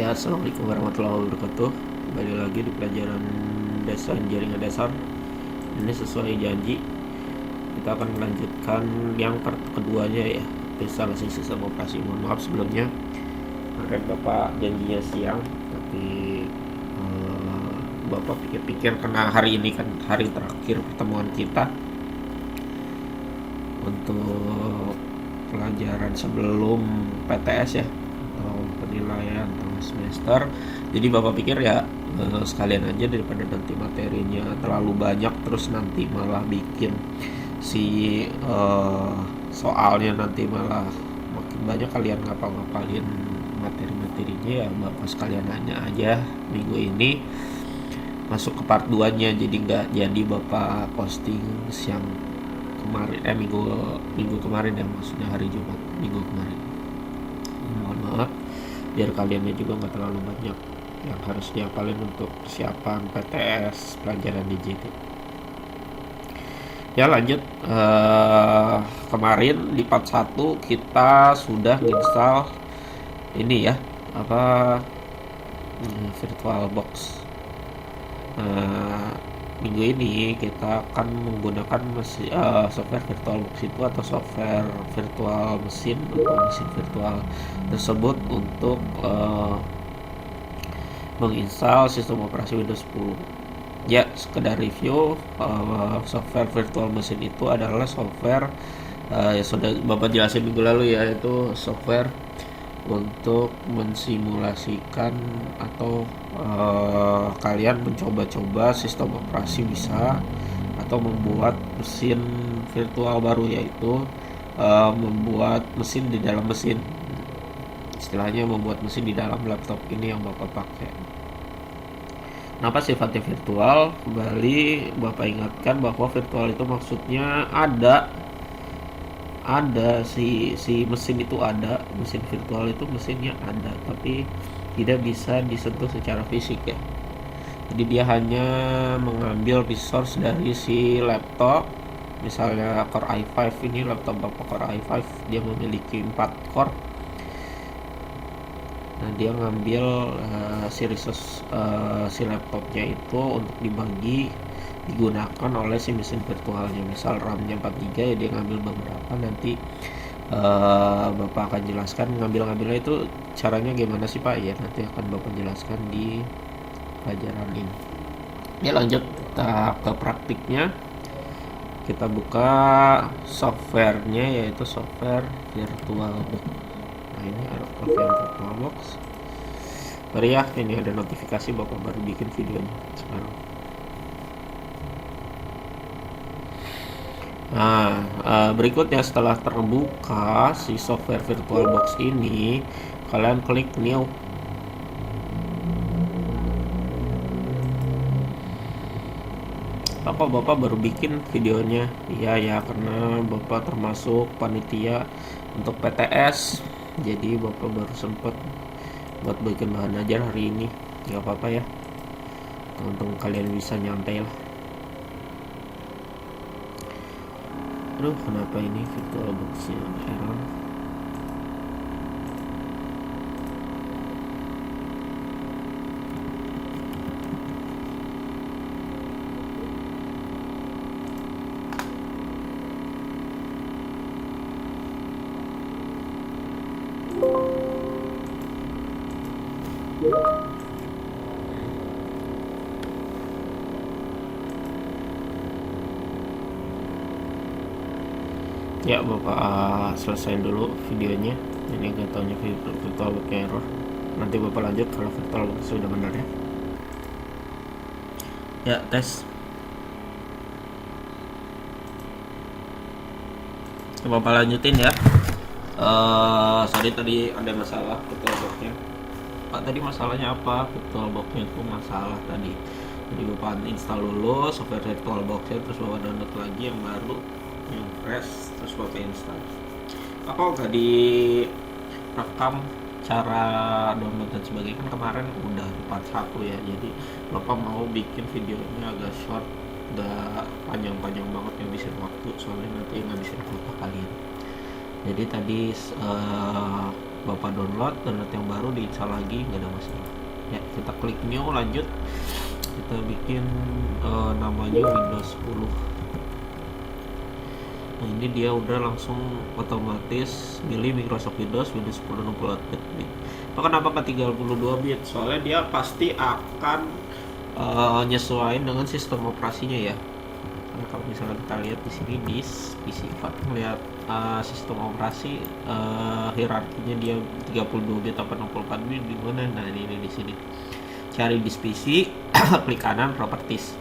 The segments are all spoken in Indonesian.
Ya, assalamualaikum warahmatullahi wabarakatuh. Kembali lagi di pelajaran desain jaringan dasar. Ini sesuai janji, kita akan melanjutkan yang part keduanya ya, instalasi sistem operasi. Mohon maaf sebelumnya, kemarin Bapak janjinya siang, tapi Bapak pikir-pikir karena hari ini kan hari terakhir pertemuan kita untuk pelajaran sebelum PTS ya, atau penilaian tengah semester. Jadi Bapak pikir ya sekalian aja daripada nanti materinya terlalu banyak terus nanti malah bikin si soalnya nanti malah makin banyak kalian ngapal-ngapalin materi-materinya. Ya Bapak sekalian nanya aja minggu ini masuk ke part 2 nya, jadi nggak jadi Bapak posting siang kemarin minggu kemarin ya, maksudnya hari Jumat minggu kemarin. Mohon maaf, biar kaliannya juga nggak terlalu banyak yang harus dihafalin untuk persiapan PTS pelajaran DJT. Ya lanjut, kemarin di part 1 kita sudah install ini ya, VirtualBox. Minggu ini kita akan menggunakan software VirtualBox itu atau software virtual mesin atau mesin virtual tersebut untuk menginstal sistem operasi Windows 10. Ya, sekedar review, software virtual mesin itu adalah software yang sudah Bapak jelasin minggu lalu ya, itu software untuk mensimulasikan atau kalian mencoba-coba sistem operasi bisa, atau membuat mesin virtual baru, yaitu membuat mesin di dalam mesin. Istilahnya membuat mesin di dalam laptop ini yang Bapak pakai. Kenapa sifatnya virtual? Kembali Bapak ingatkan bahwa virtual itu maksudnya ada si mesin itu ada, mesin virtual itu mesinnya ada, tapi tidak bisa disentuh secara fisik ya. Jadi dia hanya mengambil resource dari si laptop. Misalnya Core i5, ini laptop Bapak Core i5, dia memiliki 4 core. Nah, dia ngambil si resource si laptopnya itu untuk digunakan oleh si mesin virtualnya. Misal RAM-nya 4 GB ya, dia ngambil beberapa. Nanti Bapak akan jelaskan ngambilnya itu caranya gimana sih Pak ya, nanti akan Bapak jelaskan di pelajaran ini. Ya lanjut kita ke praktiknya. Kita buka softwarenya, yaitu software VirtualBox. Nah, ini ada software VirtualBox. Baru ya, ini ada notifikasi Bapak baru bikin videonya sekarang. Nah, berikutnya setelah terbuka si software VirtualBox ini, kalian klik new. Bapak baru bikin videonya? Iya ya, karena Bapak termasuk panitia untuk PTS, jadi Bapak baru sempat buat bikin bahan ajar hari ini. Gak apa-apa ya, untung kalian bisa nyantai lah. Aduh, kenapa ini VirtualBox-nya error? Ya Bapak selesaiin dulu videonya. Ini gak taunya VirtualBox error. Nanti Bapak lanjut kalau VirtualBox sudah benar ya. Ya, tes. Bapak lanjutin ya. Tadi ada masalah VirtualBox-nya. Pak, tadi masalahnya apa? VirtualBox-nya itu masalah tadi. Jadi Bapak install dulu software VirtualBox-nya, terus Bapak download lagi yang baru, yang fresh, terus Bapak install. Kok nggak direkam cara download dan sebagainya? Kan kemarin udah di part 1 ya, jadi Bapak mau bikin videonya agak short, nggak panjang-panjang banget, ngabisin waktu, soalnya nanti ngabisin kuota kalian. Jadi tadi Bapak download yang baru, diinstal lagi, nggak ada masalah ya. Kita klik new, lanjut, kita bikin namanya Windows 10. Nah ini dia udah langsung otomatis milih Microsoft Windows 10 64-bit. Kenapa ke 32 bit? Soalnya dia pasti akan nyesuaiin dengan sistem operasinya ya. Karena kalau misalnya kita lihat di sini di PC melihat sistem operasi hierarkinya dia 32 bit atau 64 bit di mana? Nah ini di sini. Cari di PC, klik kanan properties.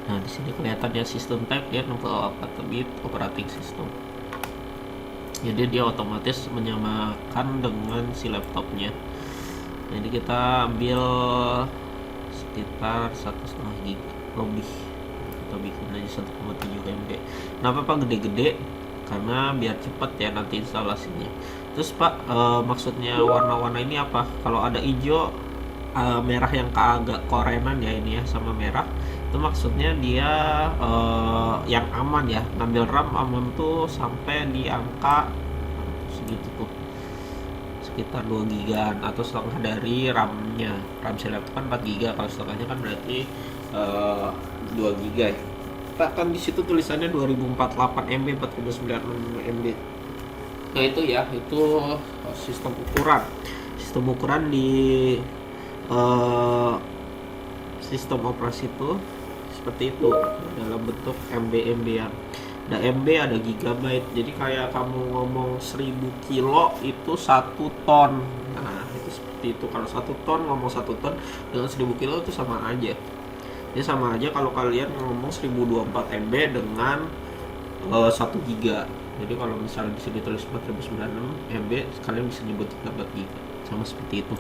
Nah di sini kelihatannya sistem type dia 64 bit operating system. Jadi dia otomatis menyamakan dengan si laptopnya. Jadi kita ambil sekitar 1,5 GB lebih. Kita bikin aja 1,7 MB. Kenapa Pak gede-gede? Karena biar cepat ya nanti instalasinya. Terus Pak, maksudnya warna-warna ini apa? Kalau ada hijau, merah yang agak korenan ya ini ya, sama merah itu maksudnya dia yang aman ya. Ngambil RAM aman tuh sampai di angka segitu tuh, sekitar 2 gigaan atau setengah dari RAM-nya. RAM si laptop kan 4 giga, kalau setengahnya kan berarti 2 giga ya. Kita kan di situ tulisannya 2048 MB, 4096 MB. Nah itu ya, itu sistem ukuran di sistem operasi itu seperti itu dalam bentuk MB ya. Ada MB, ada gigabyte. Jadi kayak kamu ngomong 1000 kilo itu 1 ton. Nah itu seperti itu. Kalau 1 ton, ngomong 1 ton dengan 1000 kilo itu sama aja. Ini sama aja kalau kalian ngomong 1024 MB dengan 1 giga. Jadi kalau misalnya di sini tulis 4096 MB, kalian bisa nyebut 4 giga. Sama seperti itu.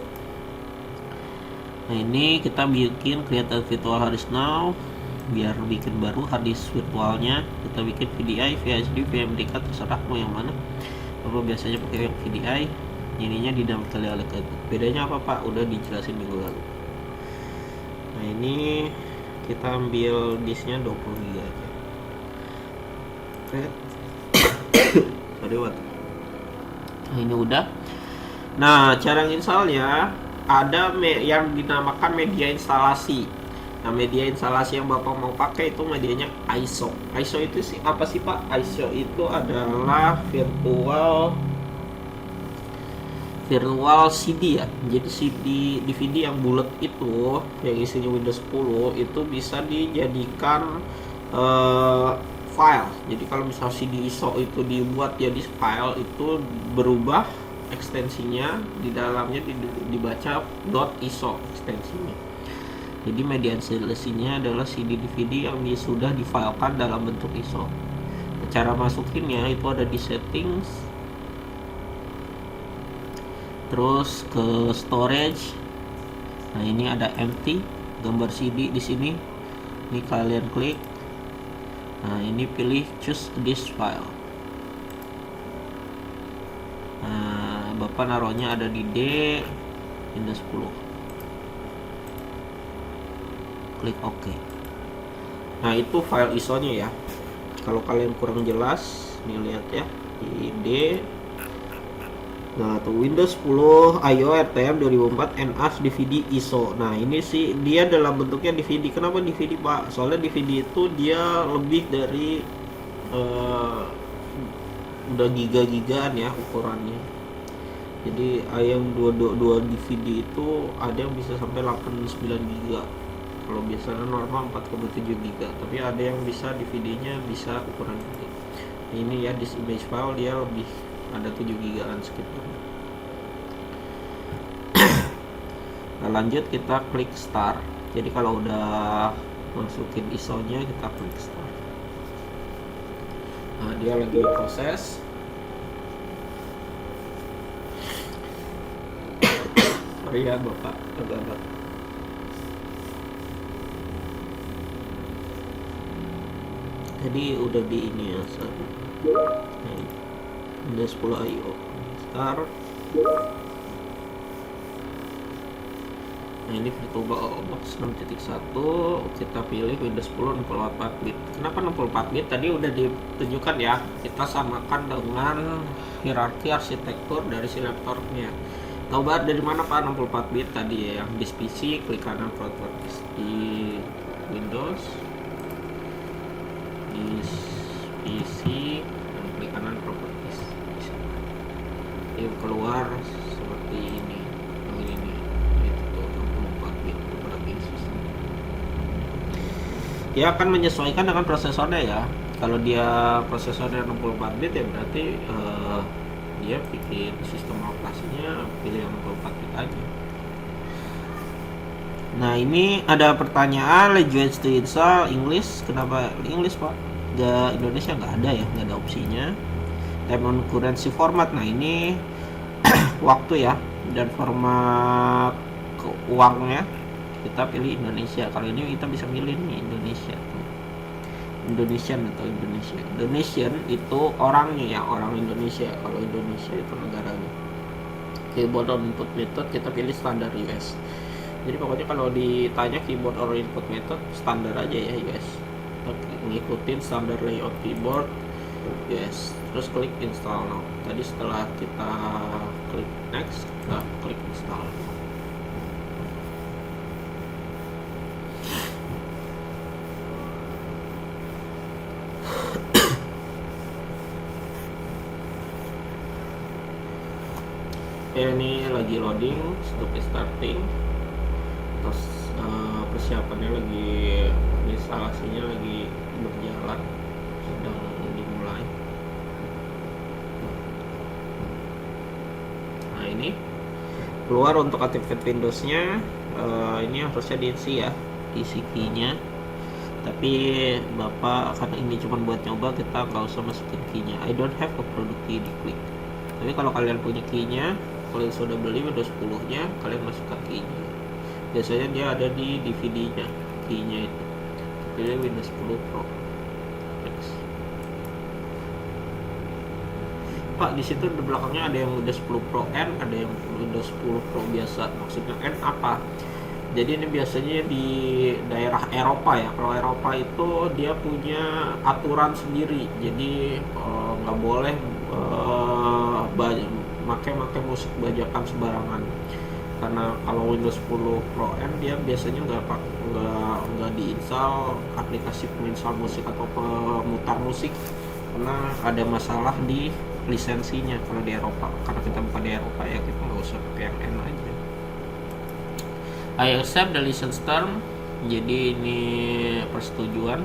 Nah ini kita bikin create a virtual hard disk now. Biar bikin baru hard disk virtualnya, kita bikin VDI, VHD, VMDK, terserah mau yang mana. Bapak biasanya pakai yang VDI. Ininya dinamik kali alek. Bedanya apa Pak? Udah dijelasin minggu lalu. Nah ini kita ambil disknya 20 GB aja. Sorry what? Nah ini udah. Nah cara installnya ada yang dinamakan media instalasi. Nah media instalasi yang Bapak mau pakai itu medianya ISO. ISO itu sih apa sih Pak? ISO itu adalah virtual CD ya. Jadi CD DVD yang bulat itu yang isinya Windows 10 itu bisa dijadikan file. Jadi kalau misal CD ISO itu dibuat jadi file, itu berubah ekstensinya di dalamnya dibaca .iso ekstensinya. Jadi media instalasinya adalah CD DVD yang sudah difilekan dalam bentuk ISO. Cara masukinnya itu ada di settings, terus ke storage. Nah ini ada empty, gambar CD di sini. Ini kalian klik. Nah ini pilih choose this file. Nah Bapak naruhnya ada di D Windows 10. Klik OK. Nah itu file ISO-nya ya. Kalau kalian kurang jelas, nih lihat ya di D. Nah tuh Windows 10 IO RTM 2004 NAS DVD ISO. Nah ini sih dia dalam bentuknya DVD. Kenapa DVD Pak? Soalnya DVD itu dia lebih dari udah giga-gigaan ya ukurannya. Jadi yang 2 DVD itu ada yang bisa sampai 89 giga. Kalau biasanya normal 4,7 giga, tapi ada yang bisa DVD-nya bisa ukuran gede. Ini ya, this image file dia lebih ada 7 gigaan sekitar. Nah lanjut kita klik start. Jadi kalau udah masukin ISO-nya kita klik start. Nah dia lagi proses. Sorry ya Bapak, agak-agak. Jadi udah di ini ya, Windows 10 IO start. Nah ini VirtualBox 6.1, kita pilih Windows 10 64 bit. Kenapa 64 bit? Tadi udah ditunjukkan ya, kita samakan dengan hierarki arsitektur dari si laptopnya. Tahu banget dari mana Pak 64 bit tadi ya, yang di PC, klik kanan properties di Windows, di PC, dan klik kanan properties. Ini keluar seperti ini. Dia akan menyesuaikan dengan prosesornya ya. Kalau dia prosesornya 64 bit ya berarti dia bikin sistem operasinya pilih yang 64 bit aja. Nah ini ada pertanyaan, language to install English. Kenapa English Pak? Gak Indonesia nggak ada ya, nggak ada opsinya. Time on currency format. Nah ini waktu ya, dan format uangnya kita pilih Indonesia. Kalau ini kita bisa milih nih Indonesia tuh. Indonesian atau Indonesia. Indonesian itu orangnya ya, orang Indonesia. Kalau Indonesia itu negaranya. Keyboard or input method kita pilih standar US. Jadi pokoknya kalau ditanya keyboard or input method standar aja ya US. Ngikutin standar layout keyboard US. Terus klik install now. Tadi setelah kita klik next, kita klik install. Ini lagi loading, stop starting. Terus persiapannya lagi, instalasinya lagi berjalan, sedang dimulai. Nah ini keluar untuk activate Windows-nya. Ini harusnya diisi ya, isi key-nya. Tapi Bapak, karena ini cuma buat nyoba, kita nggak usah masukin key-nya. I don't have a product key, diklik. Tapi kalau kalian punya key-nya, kalau sudah beli Windows 10-nya, kalian masukkan key-nya. Biasanya dia ada di DVD-nya, key-nya itu. Pilih Windows 10 Pro. Next. Pak, di situ di belakangnya ada yang Windows 10 Pro N, ada yang Windows 10 Pro biasa. Maksudnya N apa? Jadi ini biasanya di daerah Eropa ya. Kalau Eropa itu dia punya aturan sendiri. Jadi nggak boleh make musik bajakan sembarangan. Karena kalau Windows 10 Pro N dia biasanya nggak diinstal aplikasi penginstal musik atau pemutar musik, karena ada masalah di lisensinya kalau di Eropa. Karena kita bukan di Eropa ya, kita nggak usah pakai yang N aja. I accept the license term. Jadi ini persetujuan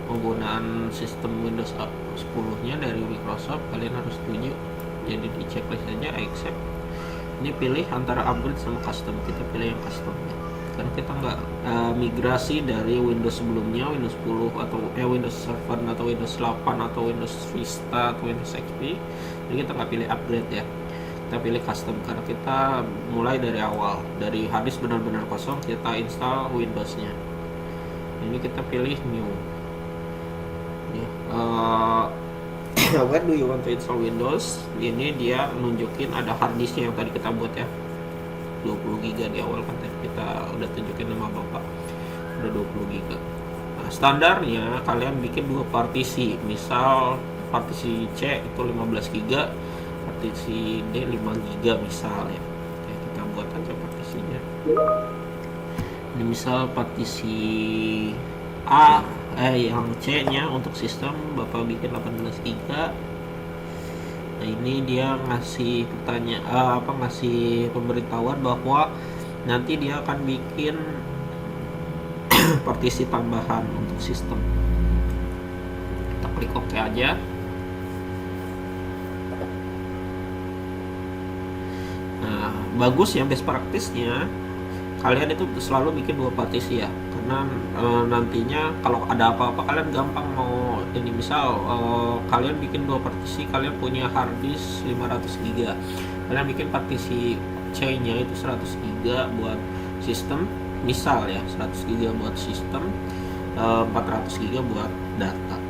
penggunaan sistem Windows 10-nya dari Microsoft. Kalian harus setuju. Jadi di checklist aja I accept. Ini pilih antara upgrade sama custom. Kita pilih yang customnya. Karena kita nggak migrasi dari Windows sebelumnya, Windows 10 atau Windows 7 atau Windows 8 atau Windows Vista atau Windows XP. Jadi kita nggak pilih upgrade ya. Kita pilih custom karena kita mulai dari awal, dari harddisk benar-benar kosong, kita install Windows-nya. Ini kita pilih new. Where do you want to install Windows? Ini dia nunjukin ada harddisknya yang tadi kita buat ya, 20 GB di awal kan kita udah tunjukin nama bapak, udah 20 GB. Nah, standarnya kalian bikin dua partisi, misal partisi C itu 15 GB, partisi D 5 GB misal ya. Oke, kita buat aja partisinya. Ini misal partisi A yang C nya untuk sistem Bapak bikin 18 GB. Nah ini dia ngasih ngasih pemberitahuan bahwa nanti dia akan bikin partisi tambahan untuk sistem. Kita klik OK aja. Nah, bagus ya, best practice-nya kalian itu selalu bikin dua partisi ya, karena nantinya kalau ada apa-apa kalian gampang mau ini. Misal kalian bikin dua partisi, kalian punya harddisk 500 GB, kalian bikin partisi C nya itu 100 GB buat sistem misal ya, 100 GB buat sistem, 400 GB buat data.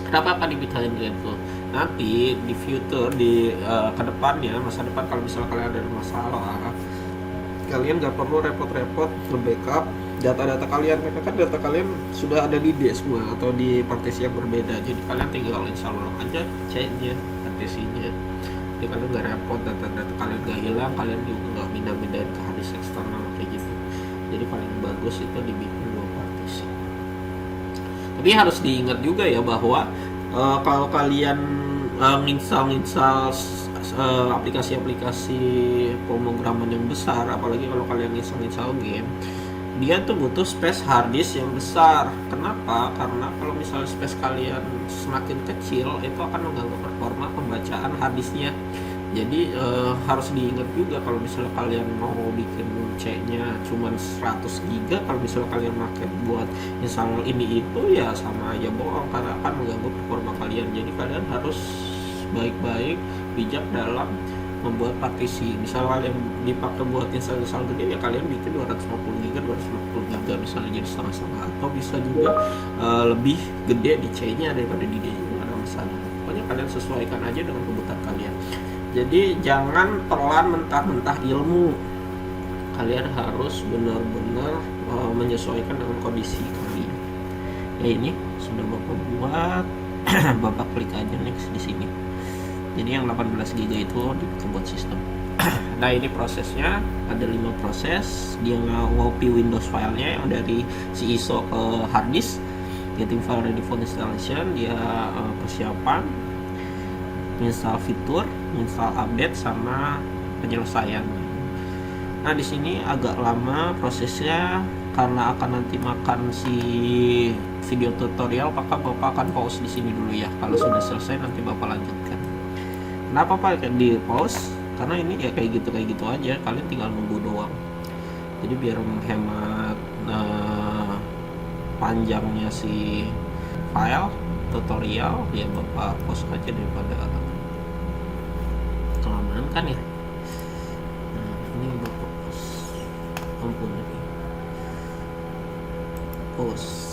Kenapa akan dibikin gitu? Nanti di future, di kedepannya, masa depan, kalau misalnya kalian ada masalah, kalian nggak perlu repot-repot nge-backup data-data kalian, karena kan data kalian sudah ada di D semua atau di partisi yang berbeda. Jadi kalian tinggal install ulang aja C-nya, partisinya. Jadi kalian nggak repot, data-data kalian nggak hilang, kalian juga nggak pindah-pindahin ke harddisk eksternal kayak gitu. Jadi paling bagus itu dibikin 2 partisi. Tapi harus diingat juga ya bahwa kalau kalian nginstal aplikasi-aplikasi pemrograman yang besar, apalagi kalau kalian install game, dia tuh butuh space harddisk yang besar. Kenapa? Karena kalau misalnya space kalian semakin kecil, itu akan mengganggu performa pembacaan harddisknya. Jadi harus diingat juga kalau misalnya kalian mau bikin C-nya cuma 100 GB, kalau misalnya kalian pakai buat install ini itu ya sama aja bohong, karena akan mengganggu performa kalian. Jadi kalian harus baik-baik bijak dalam membuat partisi. Misalnya kalian dipakai buat install gede ya kalian bikin 250 GB, 250 GB misalnya, jadi setengah-setengah, atau bisa juga lebih gede di C-nya daripada di D, juga ada masalah. Pokoknya kalian sesuaikan aja dengan kebutuhan kalian. Jadi jangan telan mentah-mentah ilmu. Kalian harus benar-benar menyesuaikan dengan kondisi kalian. Ya ini sudah Bapak buat. Bapak klik aja next di sini. Jadi yang 18 GB itu dipakai buat sistem. Nah ini prosesnya ada 5 proses. Dia ngopi Windows filenya yang dari si ISO ke harddisk, getting file ready for installation, dia persiapan, install fitur, install update, sama penyelesaian. Nah di sini agak lama prosesnya karena akan nanti makan si video tutorial, maka Bapak akan pause di sini dulu ya. Kalau sudah selesai nanti Bapak lanjutkan. Kenapa Pak di pause? Karena ini ya kayak gitu aja, kalian tinggal nunggu doang. Jadi biar menghemat panjangnya si file tutorial, ya Bapak pause aja daripada kelamaan kan ya. Nah ini Bapak pause, ampun ini pause.